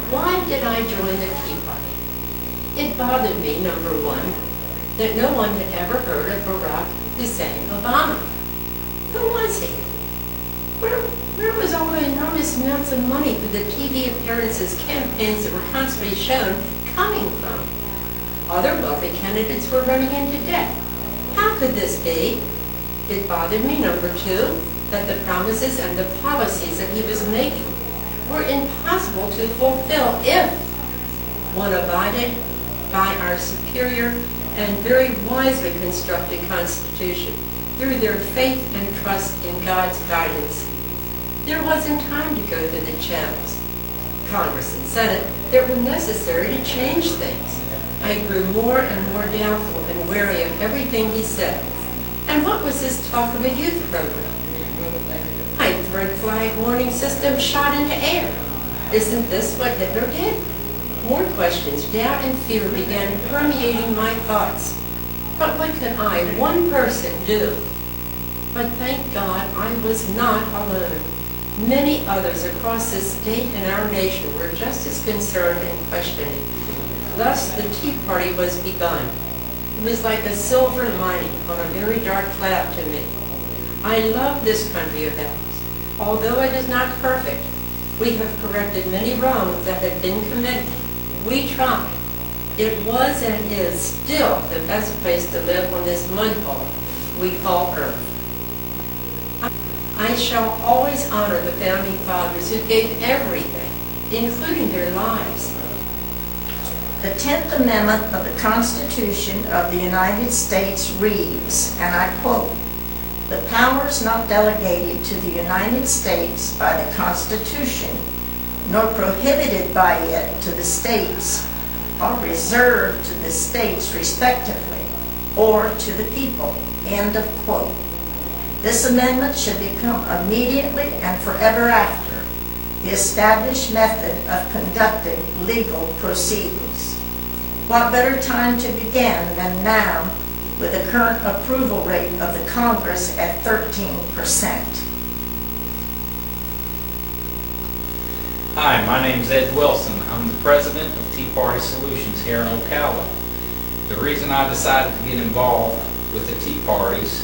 Why did I join the Tea Party? It bothered me, number one, that no one had ever heard of Barack Hussein Obama. Who was he? Where was all the enormous amounts of money for the TV appearances, campaigns that were constantly shown coming from? Other wealthy candidates were running into debt. How could this be? It bothered me, number two, that the promises and the policies that he was making were impossible to fulfill if one abided by our superior and very wisely constructed Constitution through their faith and trust in God's guidance. There wasn't time to go through the channels, Congress and Senate, that were necessary to change things. I grew more and more doubtful and wary of everything he said. And what was this talk of a youth program? Red flag warning system shot into air. Isn't this what Hitler did? More questions, doubt, and fear began permeating my thoughts. But what could I, one person, do? But thank God I was not alone. Many others across this state and our nation were just as concerned and questioning. Thus the Tea Party was begun. It was like a silver lining on a very dark cloud to me. I love this country of ours. Although it is not perfect, we have corrected many wrongs that had been committed. We tried. It was and is still the best place to live on this mud hole we call Earth. I shall always honor the founding fathers who gave everything, including their lives. The 10th Amendment of the Constitution of the United States reads, and I quote, "The powers not delegated to the United States by the Constitution, nor prohibited by it to the states, are reserved to the states respectively, or to the people." End of quote. This amendment should become immediately and forever after the established method of conducting legal proceedings. What better time to begin than now, with the current approval rate of the Congress at 13%. Hi, my name is Ed Wilson. I'm the president of Tea Party Solutions here in Ocala. The reason I decided to get involved with the Tea Parties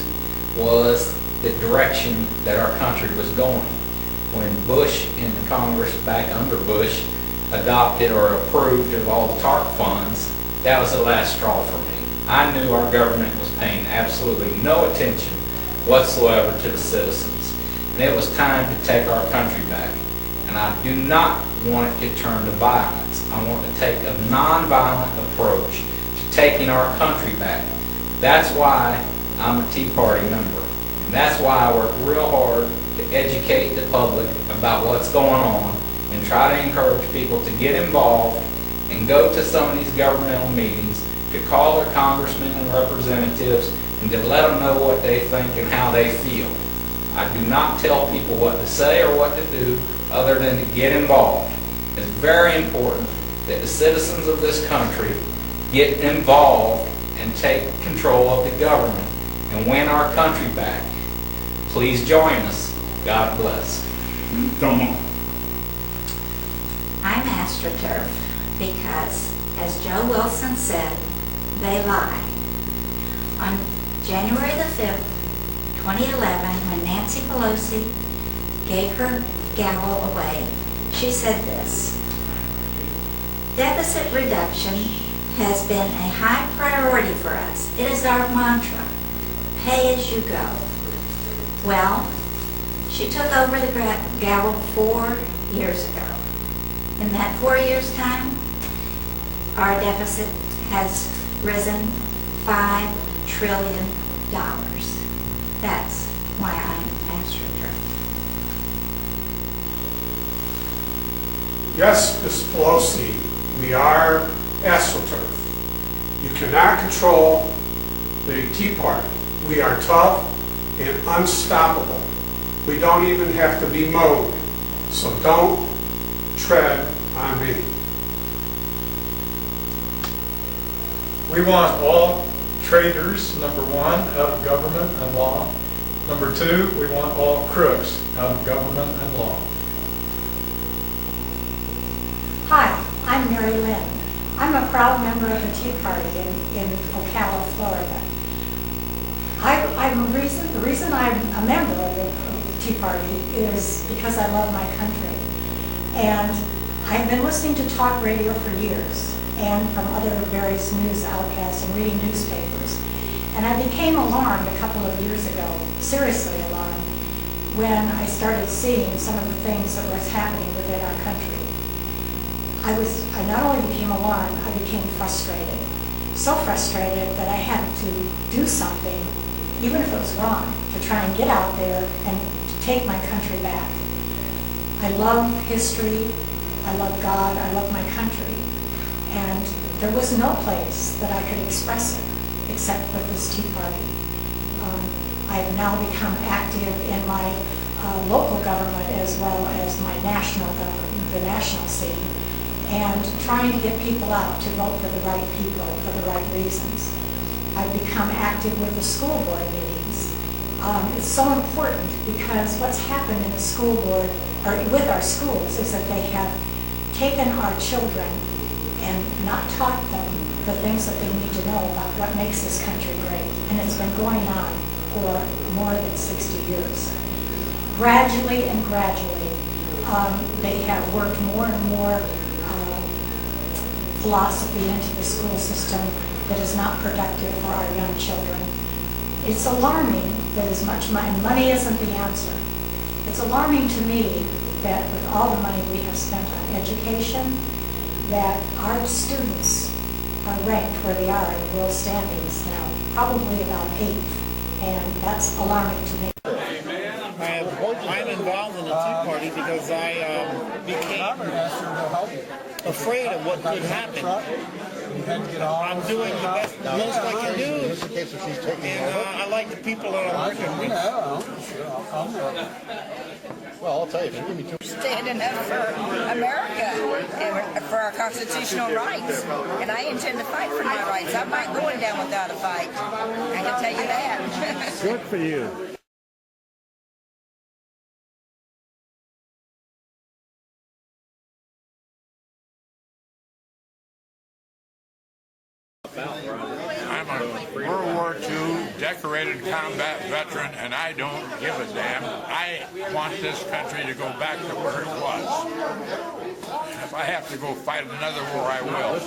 was the direction that our country was going. When Bush and the Congress back under Bush adopted or approved of all the TARP funds, that was the last straw for me. I knew our government was paying absolutely no attention whatsoever to the citizens. And it was time to take our country back. And I do not want it to turn to violence. I want to take a nonviolent approach to taking our country back. That's why I'm a Tea Party member. And that's why I work real hard to educate the public about what's going on and try to encourage people to get involved and go to some of these governmental meetings, to call their congressmen and representatives and to let them know what they think and how they feel. I do not tell people what to say or what to do other than to get involved. It's very important that the citizens of this country get involved and take control of the government and win our country back. Please join us. God bless. I'm Astroturf because, as Joe Wilson said, they lie. On January the 5th, 2011, when Nancy Pelosi gave her gavel away, she said this: "Deficit reduction has been a high priority for us. It is our mantra, pay as you go." Well, she took over the gavel 4 years ago. In that 4 years' time, our deficit has risen $5 trillion. That's why I'm Astroturf. Yes, Ms. Pelosi, we are Astroturf. You cannot control the Tea Party. We are tough and unstoppable. We don't even have to be mowed. So don't tread on me. We want all traitors, number one, out of government and law. Number two, we want all crooks out of government and law. Hi, I'm Mary Lynn. I'm a proud member of the Tea Party in Ocala, Florida. The reason I'm a member of the Tea Party is because I love my country. And I've been listening to talk radio for years and from other various news outcasts and reading newspapers. And I became alarmed a couple of years ago, seriously alarmed, when I started seeing some of the things that was happening within our country. I not only became alarmed, I became frustrated. So frustrated that I had to do something, even if it was wrong, to try and get out there and to take my country back. I love history, I love God, I love my country. And there was no place that I could express it except with this Tea Party. I have now become active in my local government as well as my national government, the national scene, and trying to get people out to vote for the right people, for the right reasons. I've become active with the school board meetings. It's so important because what's happened in the school board, or with our schools, is that they have taken our children and not taught them the things that they need to know about what makes this country great. And it's been going on for more than 60 years. Gradually and gradually, they have worked more and more philosophy into the school system that is not productive for our young children. It's alarming that as much money isn't the answer. It's alarming to me that with all the money we have spent on education, that our students are ranked where they are in world standings now, probably about 8th, and that's alarming to me. I'm involved in the Tea Party because I became afraid of what could happen. I'm doing the most I can do, and I like the people that I'm working with. Well, I'll tell you, if you give me two... Standing up for America and for our constitutional rights. And I intend to fight for my rights. I'm not going down without a fight. I can tell you that. Good for you. I'm a World War II decorated combat veteran, and I don't give a damn. I want this country to go back to where it was. If I have to go fight another war, I will.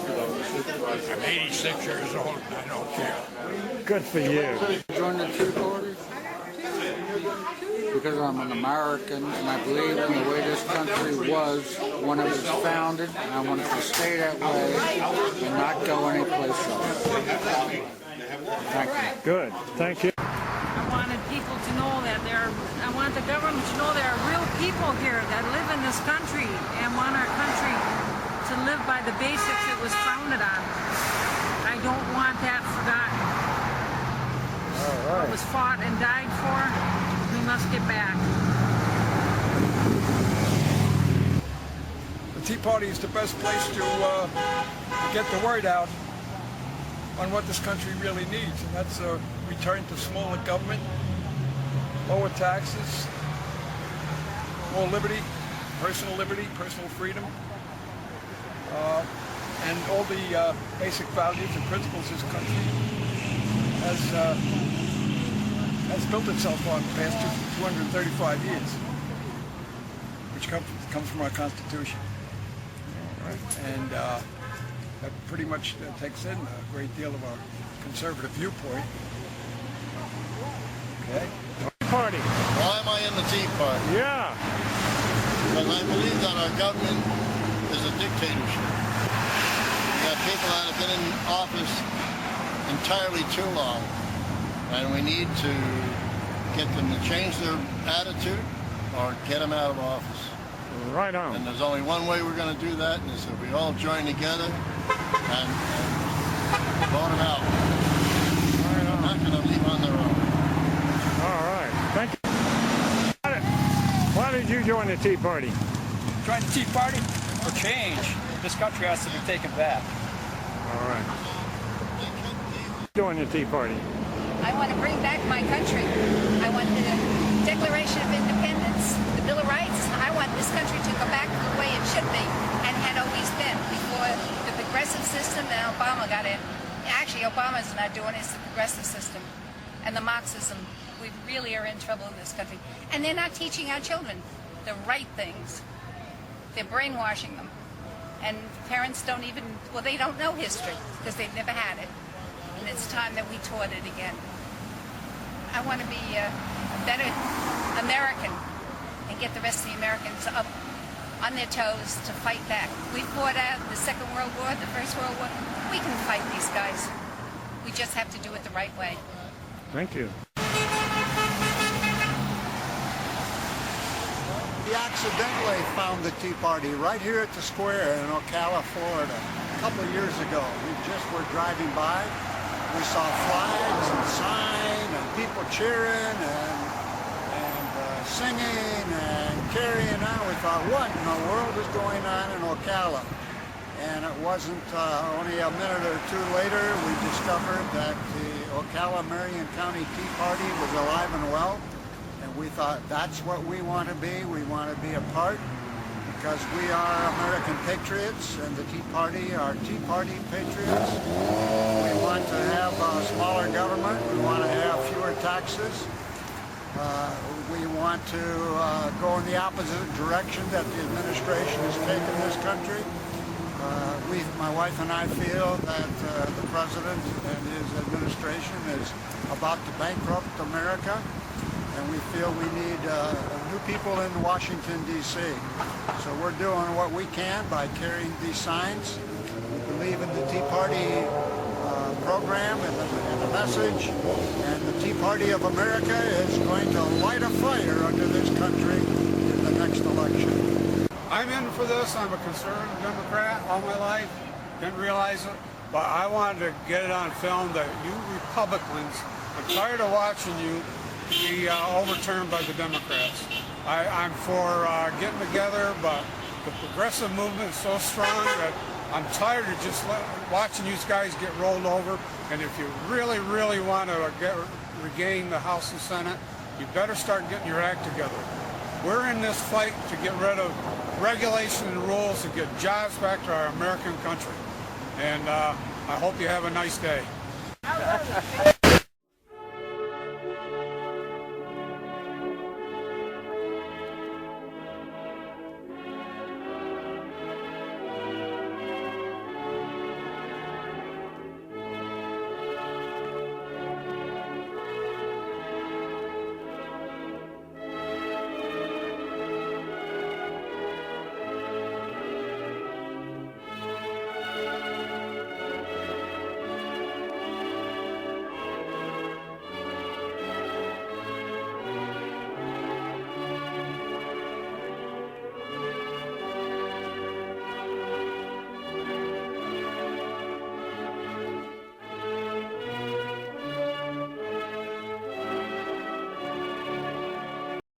I'm 86 years old, and I don't care. Good for you. Join the Tea Party because I'm an American and I believe in the way this country was when it was founded, and I want it to stay that way and not go anyplace else. Thank you. Good. Thank you. I wanted people to know that I want the government to know there are real people here that live in this country and want our country to live by the basics it was founded on. I don't want that forgotten. All right. What was fought and died for, we must get back. The Tea Party is the best place to get the word out on what this country really needs, and that's a return to smaller government, lower taxes, more liberty, personal freedom, and all the basic values and principles this country has built itself on the past 235 years, which comes from our Constitution. And that pretty much takes in a great deal of our conservative viewpoint. Okay. Party. Why am I in the Tea Party? Yeah. Because I believe that our government is a dictatorship. We got people that have been in office entirely too long, and we need to get them to change their attitude or get them out of office. Right on. And there's only one way we're going to do that, and it's if we all join together and vote them out. Right on. They're not going to leave on their own. All right. Thank you. Why did you join the Tea Party? Join the Tea Party for change. This country has to be taken back. All right. Join the Tea Party. I want to bring back my country. I want the Declaration of Independence, the Bill of Rights. I want this country to go back to the way it should be and had always been before progressive system, and Obama got in. Actually, Obama's not doing it, it's the progressive system and the Marxism. We really are in trouble in this country. And they're not teaching our children the right things. They're brainwashing them. And parents don't even, well, they don't know history because they've never had it. And it's time that we taught it again. I want to be a better American and get the rest of the Americans up on their toes to fight back. We fought out the Second World War, the First World War. We can fight these guys. We just have to do it the right way. Thank you. We accidentally found the Tea Party right here at the square in Ocala, Florida, a couple of years ago. We just were driving by. We saw flags and signs and people cheering and singing and carrying on. We thought, what in the world is going on in Ocala? And it wasn't only a minute or two later we discovered that the Ocala-Marion County Tea Party was alive and well. And we thought, that's what we want to be. We want to be a part because we are American patriots and the Tea Party are Tea Party patriots. We want to have a smaller government. We want to have fewer taxes. We want to go in the opposite direction that the administration has taken this country. My wife and I feel that the president and his administration is about to bankrupt America, and we feel we need new people in Washington, D.C. So we're doing what we can by carrying these signs. We believe in the Tea Party program and the message, and the Tea Party of America is going to light a fire under this country in the next election. I'm in for this. I'm a conservative Democrat all my life. Didn't realize it, but I wanted to get it on film that you Republicans, I'm tired of watching you be overturned by the Democrats. I'm for getting together, but the progressive movement is so strong that I'm tired of just watching you guys get rolled over. And if you really, really want to regain the House and Senate, you better start getting your act together. We're in this fight to get rid of regulation and rules to get jobs back to our American country. And I hope you have a nice day.